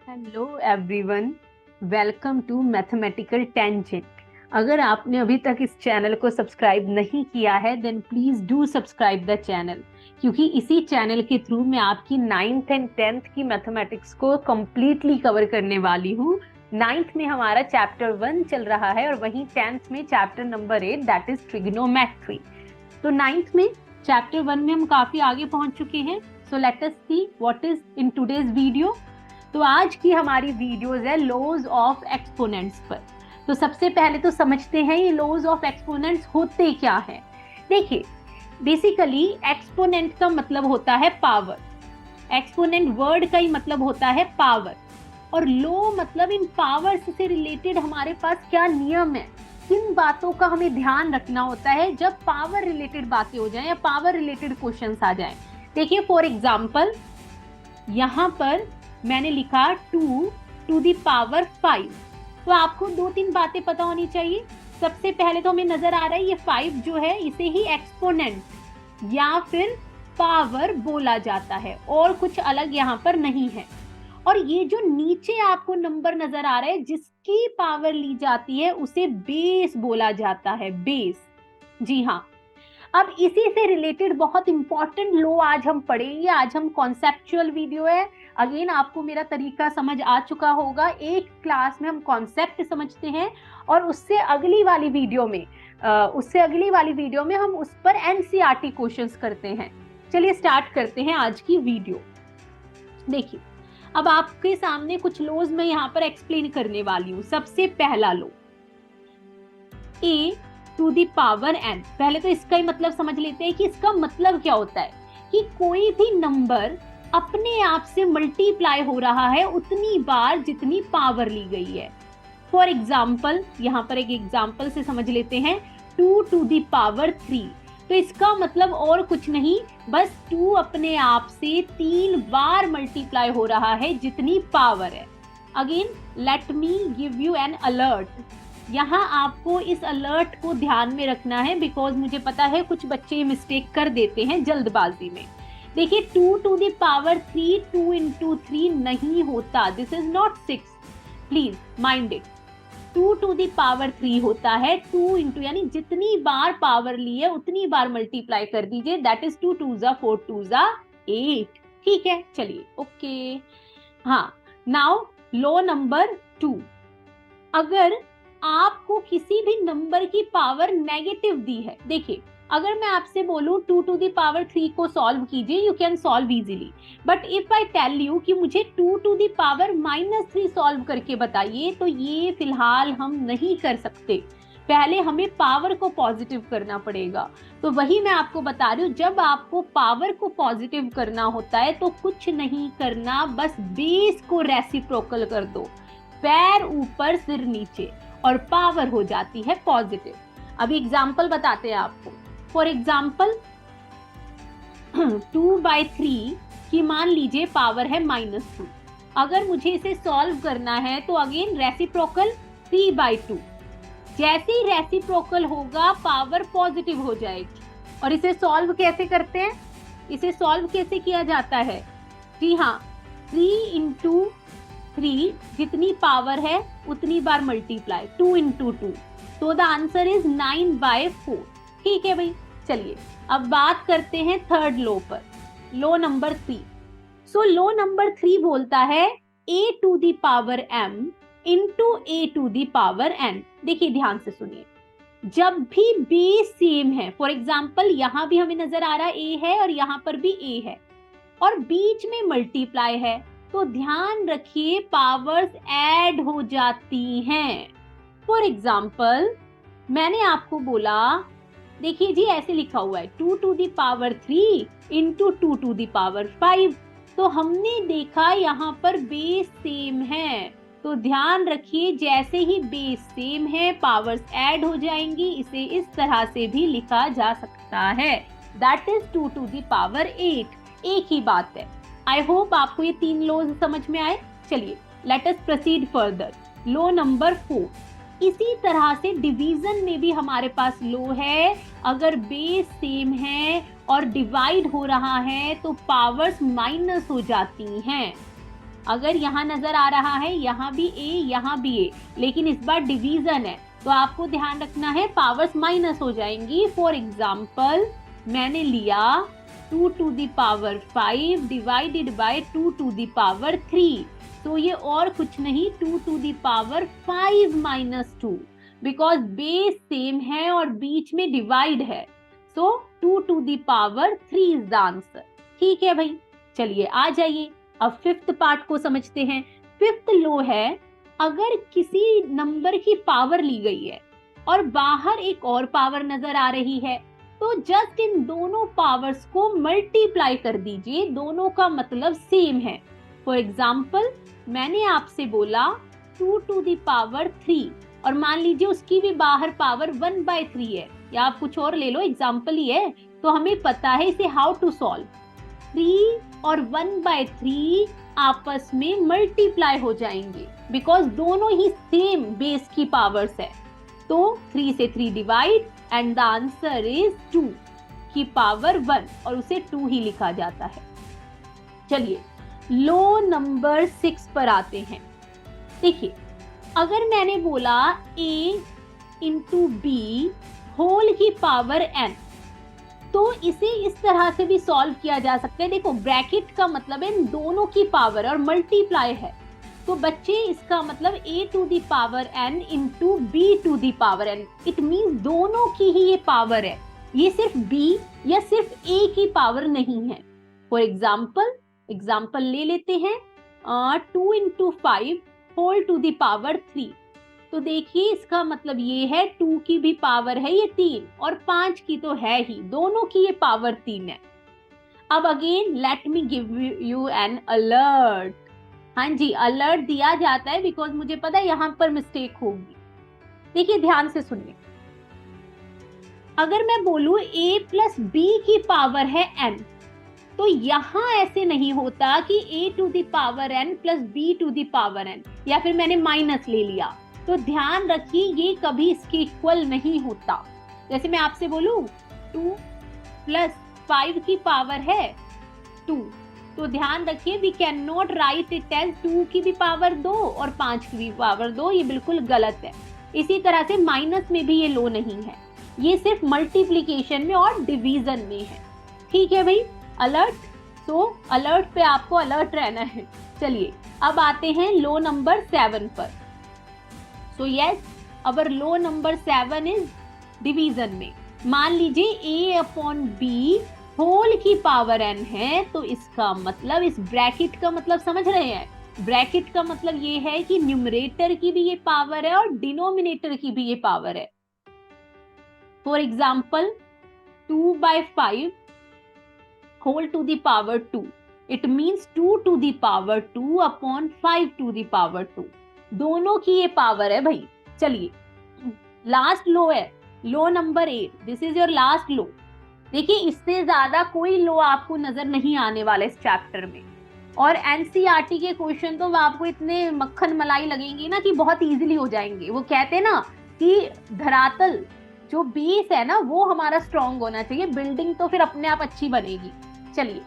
Hello everyone, welcome to Mathematical Tangent. अगर आपने अभी तक इस चैनल को सब्सक्राइब नहीं किया है then please do subscribe the channel, क्योंकि इसी चैनल के थ्रू मैं आपकी 9th एंड 10th की मैथमेटिक्स को कंप्लीटली कवर करने वाली हूँ। 9th में हमारा चैप्टर 1 चल रहा है और वहीं 10th में chapter number 8 that is trigonometry. तो 9th में चैप्टर 1 में हम काफी आगे पहुंच चुके हैं। So let us see what is in today's video. तो आज की हमारी वीडियोस है लॉज ऑफ एक्सपोनेंट्स पर। तो सबसे पहले तो समझते हैं ये लॉज ऑफ एक्सपोनेंट्स होते क्या है। देखिए, बेसिकली एक्सपोनेंट का मतलब होता है पावर। एक्सपोनेंट वर्ड का ही मतलब होता है पावर, और लॉ मतलब इन पावर्स से रिलेटेड हमारे पास क्या नियम है, किन बातों का हमें ध्यान रखना होता है जब पावर रिलेटेड बातें हो जाएं या पावर रिलेटेड क्वेश्चंस आ जाएं। देखिए, फॉर एग्जांपल यहां पर मैंने लिखा 2 टू द पावर 5। तो आपको दो तीन बातें पता होनी चाहिए। सबसे पहले तो हमें नजर आ रहा है ये 5 जो है इसे ही एक्सपोनेंट या फिर पावर बोला जाता है, और कुछ अलग यहाँ पर नहीं है। और ये जो नीचे आपको नंबर नजर आ रहा है जिसकी पावर ली जाती है उसे बेस बोला जाता है, बेस। जी हाँ। अब इसी से रिलेटेड बहुत इंपॉर्टेंट लॉ आज हम पढ़ेंगे। आज हम कॉन्सेप्चुअल वीडियो है। अगेन आपको मेरा तरीका समझ आ चुका होगा। एक क्लास में हम कॉन्सेप्ट समझते हैं और उससे अगली वाली वीडियो में हम उस पर एनसीईआरटी क्वेश्चंस करते हैं। चलिए स्टार्ट करते हैं आज की वीडियो। देखिए, अब आपके सामने कुछ लॉज मैं यहाँ पर एक्सप्लेन करने वाली हूँ। सबसे पहला law, a to the power n. पहले तो इसका ही मतलब समझ लेते हैं कि इसका मतलब क्या होता है कि कोई भी नंबर अपने आप से मल्टीप्लाई हो रहा है उतनी बार जितनी पावर ली गई है। फॉर एग्जाम्पल, यहाँ पर एक एग्जाम्पल से समझ लेते हैं। 2 टू द पावर 3, तो इसका मतलब और कुछ नहीं, बस 2 अपने आप से 3 बार मल्टीप्लाई हो रहा है जितनी पावर है। Again let me give you N alert. यहाँ आपको इस अलर्ट को ध्यान में रखना है, बिकॉज मुझे पता है कुछ बच्चे मिस्टेक कर देते हैं जल्दबाजी में। देखिए, 2 टू द पावर 3 2 इंटू 3 नहीं होता, this is not 6, please mind it. 2 to the power 3 होता है 2 इंटू, यानी जितनी बार पावर ली है उतनी बार मल्टीप्लाई कर दीजिए, दैट इज 2 2 जा 4 2 जा 8। ठीक है, चलिए ओके। हाँ, नाउ लॉ नंबर 2। अगर आपको किसी भी नंबर की पावर नेगेटिव दी है, देखिए अगर मैं आपसे बोलूं 2 टू द पावर 3 को सॉल्व कीजिए, you can solve easily. But if I tell you कि मुझे 2 टू द पावर -3 सॉल्व करके बताइए, तो ये फिलहाल हम नहीं कर सकते। पहले हमें पावर को पॉजिटिव करना पड़ेगा। तो वही मैं आपको बता रही हूँ, जब आपको पावर को पॉजिटिव करना होता है तो कुछ नहीं करना, बस बेस को रेसिप्रोकल कर दो, पैर ऊपर सिर नीचे, और पावर हो जाती है पॉजिटिव। अभी एग्जाम्पल बताते हैं आपको। फॉर एग्जाम्पल 2/3 की मान लीजिए पावर है -2। अगर मुझे इसे सॉल्व करना है तो अगेन रेसिप्रोकल 3/2। जैसे ही रेसिप्रोकल होगा पावर पॉजिटिव हो जाएगी। और इसे सॉल्व कैसे करते हैं, इसे सॉल्व कैसे किया जाता है? जी हाँ, 3 इंटू 3 जितनी पावर है उतनी बार मल्टीप्लाई, 2 इंटू 2, तो द आंसर इज 9/4। ठीक है भाई, चलिए अब बात करते हैं थर्ड लॉ पर, law number 3। So law number 3 बोलता है a to the power m into a to the power n। देखिए ध्यान से सुनिए, जब भी बेस सेम है, फॉर एग्जाम्पल यहां भी हमें नजर आ रहा है a है और यहां पर भी a है, और बीच में मल्टीप्लाई है, तो ध्यान रखिए पावर्स ऐड हो जाती हैं। फॉर एग्जाम्पल मैंने आपको बोला, देखिए जी ऐसे लिखा हुआ है 2 to the power 3 into 2 to the power 5। तो हमने देखा यहाँ पर बेस सेम है, तो ध्यान रखिए जैसे ही बेस सेम है पावर्स ऐड हो जाएंगी। इसे इस तरह से भी लिखा जा सकता है, that is 2 to the power 8। एक ही बात है। आई होप आपको ये 3 लॉज समझ में आए। चलिए let us proceed further. Law number 4, इसी तरह से डिवीजन में भी हमारे पास लॉ है, अगर बेस सेम है और डिवाइड हो रहा है तो पावर्स माइनस हो जाती हैं। अगर यहाँ नजर आ रहा है यहाँ भी a यहाँ भी a, लेकिन इस बार डिवीजन है तो आपको ध्यान रखना है पावर्स माइनस हो जाएंगी। फॉर एग्जाम्पल मैंने लिया 2 to the power 5 divided by 2 to the power 3, तो ये और कुछ नहीं 2 to the power 5 minus 2, because base same है और बीच में डिवाइड है, सो 2 to the power 3 is the answer. ठीक है भाई, चलिए आ जाइए अब फिफ्थ पार्ट को समझते हैं। फिफ्थ लो है, अगर किसी नंबर की पावर ली गई है और बाहर एक और पावर नजर आ रही है तो जस्ट इन दोनों पावर्स को मल्टीप्लाई कर दीजिए, दोनों का मतलब सेम है। फॉर एग्जाम्पल मैंने आपसे बोला 2 to the power 3 और मान लीजिए उसकी भी बाहर पावर 1/3 है, या आप कुछ और ले लो, एग्जाम्पल ही है, तो हमें पता है इसे हाउ टू सॉल्व। 3 और 1/3 आपस में मल्टीप्लाई हो जाएंगे बिकॉज दोनों ही सेम बेस की पावर्स है, तो 3 से 3 divide and the answer is 2 की पावर 1 और उसे 2 ही लिखा जाता है। चलिए लो नंबर 6 पर आते हैं। देखिए अगर मैंने बोला a इंटू बी होल की पावर n, तो इसे इस तरह से भी सॉल्व किया जा सकता है। देखो ब्रैकेट का मतलब है इन दोनों की पावर और मल्टीप्लाई है, तो बच्चे इसका मतलब a to the power n into b to the power n, it means दोनों की ही ये पावर है, ये सिर्फ b या सिर्फ a की पावर नहीं है। फॉर एग्जाम्पल ले लेते हैं 2 into 5 whole to the power 3, तो देखिए इसका मतलब ये है 2 की भी पावर है ये 3 और 5 की तो है ही, दोनों की ये पावर 3 है। अब again let me give you N alert. हाँ जी, अलर्ट दिया जाता है बिकॉज मुझे पता है यहाँ पर मिस्टेक होगी। देखिए ध्यान से सुनिए, अगर मैं बोलूं a प्लस b की पावर है n, तो यहां ऐसे नहीं होता कि a to the power n plus b to the power n, या फिर मैंने माइनस ले लिया, तो ध्यान रखिए ये कभी इसके इक्वल नहीं होता। जैसे मैं आपसे बोलूं 2 प्लस 5 की पावर है 2, तो ध्यान रखिए we can not write it as 2 की भी पावर 2 और 5 की भी पावर 2, ये बिल्कुल गलत है। इसी तरह से माइनस में भी ये लो नहीं है, ये सिर्फ मल्टीप्लीकेशन में और डिवीजन में है। ठीक है भाई, अलर्ट, सो अलर्ट पे आपको अलर्ट रहना है। चलिए अब आते हैं लो नंबर 7 पर। So yes, our low number 7 is division में। मान लीजिए a अपॉन बी होल की पावर n है, तो इसका मतलब, इस ब्रैकेट का मतलब समझ रहे हैं, ब्रैकेट का मतलब ये है कि न्यूमरेटर की भी ये पावर है और डिनोमिनेटर की भी ये पावर है। For example 2/5 whole to the power 2, it means 2 to the power 2 upon 5 to the power 2, दोनों की ये पावर है भाई। चलिए लास्ट लो है, low number 8, this is your last low. देखिए इससे ज्यादा कोई लो आपको नजर नहीं आने वाला इस चैप्टर में, और एनसीईआरटी के क्वेश्चन तो आपको इतने मक्खन मलाई लगेंगे ना कि बहुत इजीली हो जाएंगे। वो कहते हैं ना कि धरातल जो बेस है ना वो हमारा स्ट्रॉन्ग होना चाहिए, बिल्डिंग तो फिर अपने आप अच्छी बनेगी। चलिए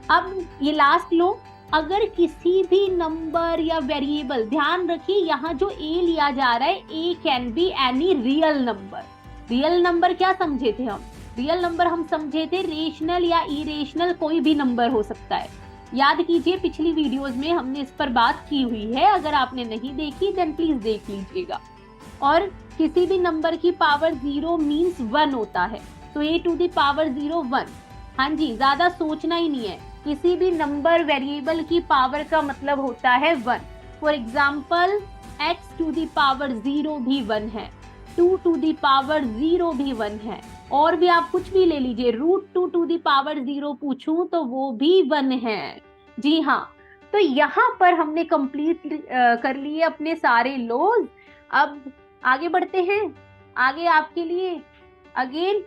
अब ये लास्ट लो, अगर किसी भी नंबर या वेरिएबल, ध्यान रखिए यहाँ जो a लिया जा रहा है a can be any real number. Real number क्या समझे थे हम? रियल नंबर हम समझे थे रेशनल या इरेशनल, कोई भी नंबर हो सकता है। याद कीजिए पिछली वीडियोस में हमने इस पर बात की हुई है, अगर आपने नहीं देखी देन प्लीज देख लीजिएगा। और किसी भी नंबर की पावर 0 मीन्स 1 होता है, तो a टू दी पावर 0 1। हाँ जी, ज्यादा सोचना ही नहीं है, किसी भी नंबर वेरिएबल की पावर का मतलब होता है 1। For example x to the power 0 भी 1 है, 2 टू दी पावर 0 भी 1 है, और भी आप कुछ भी ले लीजिए, √2 टू दी पावर 0 पूछूं तो वो भी 1 है। जी हाँ, तो यहाँ पर हमने कंप्लीट कर लिए अपने सारे लॉज। अब आगे बढ़ते हैं, आगे आपके लिए अगेन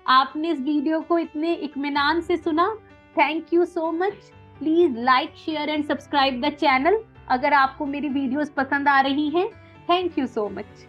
आपने इस वीडियो को इतने इत्मीनान से सुना, thank you so much. Please like share and subscribe the channel अगर आपको मेरी वीडियोस पसंद आ रही हैं। Thank you so much.